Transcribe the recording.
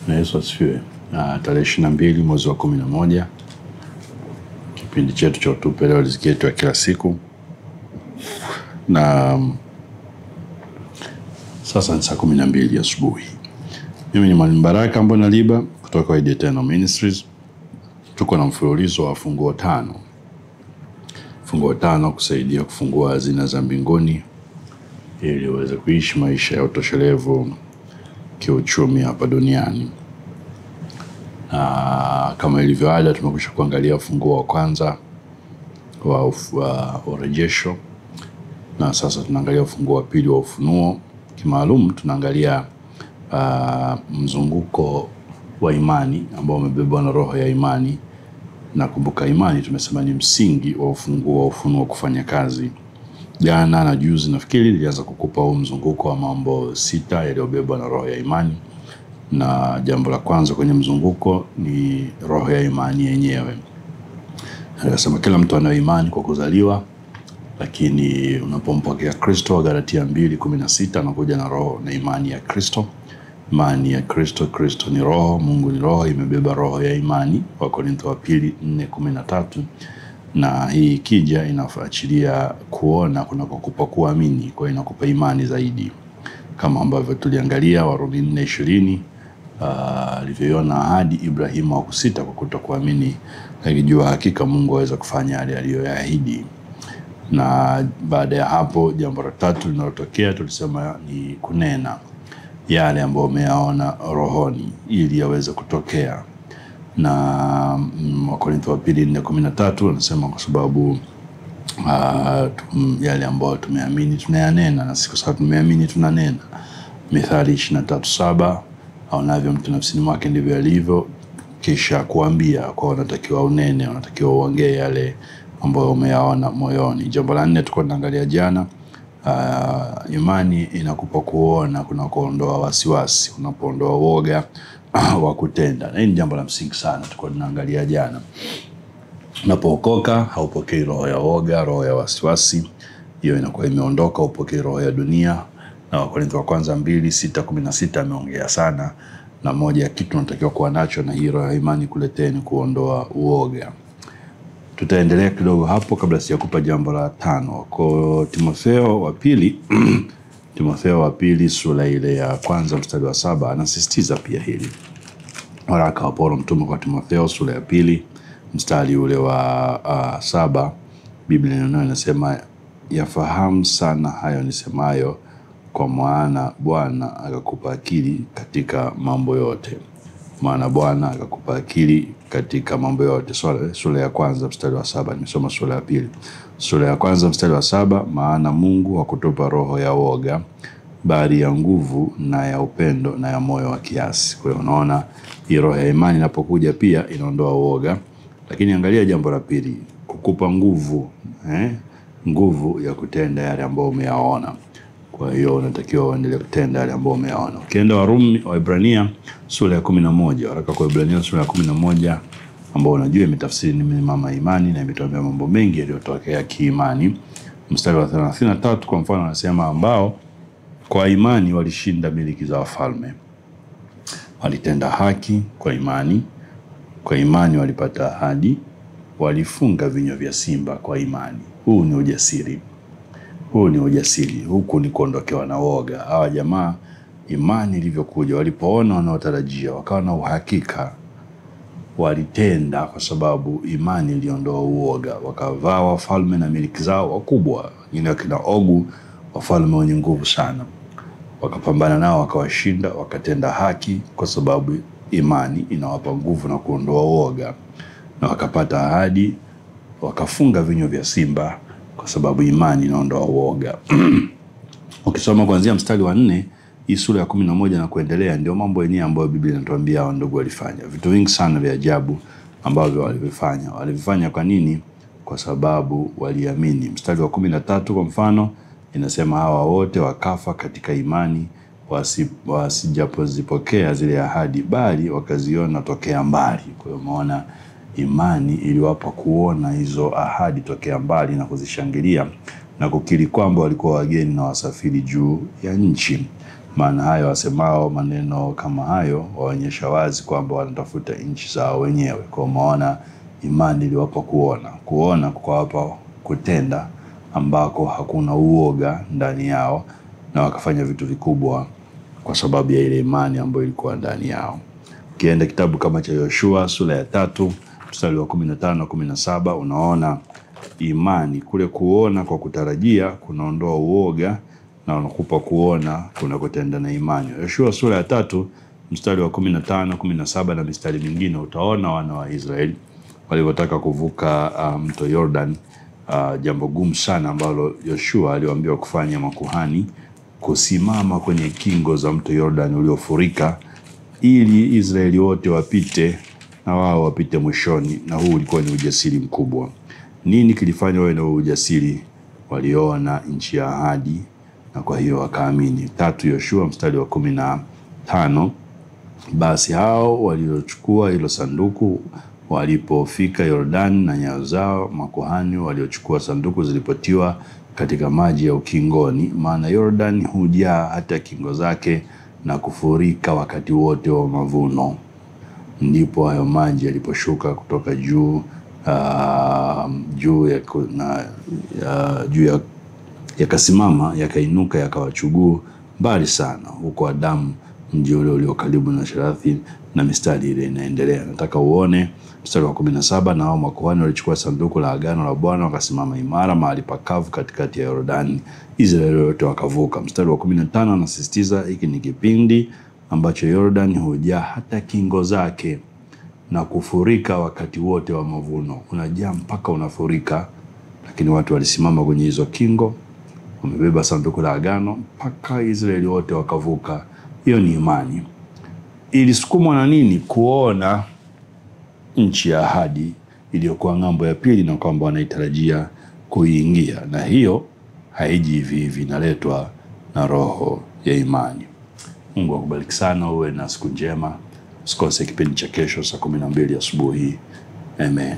Na Yesu asifiwe. Tarehe 22 mwezi wa 11, kipindi chetu cha utupe leo riziki yetu ya kila siku. Na sasa ni saa 12 asubuhi. Mimi ni Mwalimu Baraka Mbona Liba kutoka Idea Eternal Ministries. Tuko na mfululizo wa funguo 5. Funguo 5 kusaidia kufungua hazina za mbinguni ili uweze kuishi maisha ya utoshelevu kiuchumi hapa duniani. Kama ilivyo ada, tumekwisha kuangalia funguo wa kwanza wa urejesho, na sasa tunaangalia funguo wa pili wa ufunuo. Kimaalum tunaangalia mzunguko wa imani ambao umebebwa na roho ya imani. Na kumbuka, imani tumesema ni msingi wa ufunguo wa ufunuo kufanya kazi. Jana na juzi nafikiri nilianza kukupa huu mzunguko wa mambo 6 yaliyobebwa na roho ya imani. Na jambo la kwanza kwenye mzunguko ni roho ya imani yenyewe. Anasema kila mtu ana imani kwa kuzaliwa, lakini unapompokea Kristo, Galatia 2:16, anakuja na roho na imani ya Kristo. Imani ya Kristo, Kristo ni roho, Mungu ni roho, imebeba roho ya imani, Wakorintho wa 2:4-13. Na hii ikija inaachilia kuona kunakokupa kuamini, kwa inakupa imani zaidi. Kama ambavyo tuliangalia Warumi 4:20, alivyoona ahadi Ibrahimu hakusita kwa kutokuamini, akijua hakika Mungu aweza kufanya yale aliyoyaahidi. Na baada ya hapo, jambo la tatu linalotokea tulisema ni kunena yale ambayo umeyaona rohoni ili yaweze kutokea. Na Wakorintho wa 2:4-13 anasema kwa sababu yale ambayo tumeamini tunayanena, na siku sababu tumeamini tunanena. Mithali 23:7, aonavyo mtu nafsini mwake ndivyo alivyo, kisha kuambia kwa unatakiwa unene, unatakiwa uongee yale ambayo umeyaona moyoni. Jambo la 4 tuko tunaangalia jana, imani inakupa kuona kunakoondoa wasiwasi, unapoondoa woga wa kutenda. Na hii ni jambo la msingi sana tuko tunaangalia jana. Unapookoka haupokei roho ya woga, roho ya wasiwasi, hiyo inakuwa imeondoka, upokei roho ya dunia. Na Wakorintho wa kwanza 2:6-16 ameongea sana, na moja ya kitu unatakiwa kuwa nacho na hii roho ya imani kuleteni kuondoa uoga. Tutaendelea kidogo hapo kabla sijakupa jambo la 5. Kwa Timotheo wa pili Timotheo wa pili sura ile ya kwanza mstari wa 7 anasisitiza pia hili. Waraka wa Paulo mtume kwa Timotheo sura ya 2 mstari ule wa 7, Biblia inasema, yafahamu sana hayo nisemayo, kwa maana Bwana akakupa akili katika mambo yote. Maana Bwana akakupa akili katika mambo yote. Sura ya kwanza mstari wa 7, nimesoma sura ya pili. Sura ya kwanza mstari wa 7, maana Mungu hakutupa roho ya woga, bali ya nguvu na ya upendo na ya moyo wa kiasi. Kwa hiyo unaona hii roho ya imani inapokuja pia inaondoa woga. Lakini angalia jambo la pili, kukupa nguvu, nguvu ya kutenda yale ambayo umeyaona. Kwa hiyo unatakiwa uendelee kutenda yale ambayo umeyaona. Ukienda Waebrania sura ya 11, waraka kwa Waebrania sura ya 11 ambao unajua imetafsiri ni mama imani na imetuambia mambo mengi yaliyotokea kiimani. Mstari wa 33 kwa mfano anasema, ambao kwa imani walishinda miliki za wafalme, walitenda haki kwa imani, kwa imani walipata ahadi, walifunga vinywa vya simba kwa imani. Huu ni ujasiri. Huu ni ujasiri. Huku ni kuondokewa na woga. Hawa jamaa imani ilivyokuja, walipoona wanaotarajia, wakawa na uhakika, walitenda kwa sababu imani iliondoa uoga. Wakavaa wafalme na miliki zao wakubwa, wengine wakina Ogu, wafalme wenye nguvu sana. Wakapambana nao, wakawashinda, wakatenda haki kwa sababu imani inawapa nguvu na kuondoa uoga. Na wakapata ahadi, wakafunga vinywa vya simba kwa sababu imani inaondoa uoga. Ukisoma kuanzia mstari wa 4, hii sura ya 11 na kuendelea, ndio mambo yenyewe ambayo Biblia inatuambia hao ndugu walifanya. Vitu vingi sana vya ajabu ambavyo walivifanya. Walivifanya kwa nini? Kwa sababu waliamini. Mstari wa 13 kwa mfano inasema, hawa wote wakafa katika imani, wasijapozipokea zile ahadi, bali wakaziona tokea mbali. Kwa hiyo umeona imani iliwapa kuona hizo ahadi tokea mbali na kuzishangilia na kukiri kwamba walikuwa wageni na wasafiri juu ya nchi. Maana hayo wasemao maneno kama hayo waonyesha wazi kwamba wanatafuta nchi zao wenyewe. Kwa maana imani iliwapa kuona kukawapa kutenda ambako hakuna uoga ndani yao, na wakafanya vitu vikubwa kwa sababu ya ile imani ambayo ilikuwa ndani yao. Kienda kitabu kama cha Yoshua sura ya 3 mstari wa 15 na 17, unaona imani kule, kuona kwa kutarajia kunaondoa uoga na unakupa kuona kuna kutenda na imani. Yoshua sura ya 3 mstari wa 15, 17 na mistari mingine, utaona wana wa Israeli walipotaka kuvuka mto Jordan, jambo gumu sana ambalo Yoshua aliwaambia kufanya makuhani, kusimama kwenye kingo za mto Jordan uliofurika ili Israeli wote wapite na wao wapite mwishoni. Na huu ulikuwa ni ujasiri mkubwa. Nini kilifanya wawe na ujasiri? Waliona nchi ya ahadi, na kwa hiyo wakaamini. 3 Yoshua mstari wa 15, basi hao waliochukua hilo sanduku walipofika Yordani na nyayo zao, makuhani waliochukua sanduku zilipotiwa katika maji ya ukingoni, maana Yordani hujaa hata kingo zake na kufurika wakati wote wa mavuno. Ndipo hayo maji yaliposhuka kutoka juu yakasimama, yakainuka, yakawachuguu mbali sana huko Adamu, mji ule ulio karibu na Sherathi, na mistari ile inaendelea. Nataka uone mstari wa 17, na hao makuhani walichukua sanduku la agano la Bwana wakasimama imara mahali pakavu katikati ya Yordani, Israeli wote wakavuka. Mstari wa 15 anasisitiza hiki ni kipindi ambacho Yordani hujaa hata kingo zake na kufurika wakati wote wa mavuno. Unajaa mpaka unafurika, lakini watu walisimama kwenye hizo kingo, wamebeba sanduku la agano mpaka Israeli wote wakavuka. Hiyo ni imani. Ilisukumwa na nini? Kuona nchi ya ahadi iliyokuwa ng'ambo ya pili, na kwamba wanaitarajia kuingia. Na hiyo haiji hivi hivi, inaletwa na roho ya imani. Mungu akubariki sana, uwe na siku njema. Usikose kipindi cha kesho saa 12 asubuhi. Amen.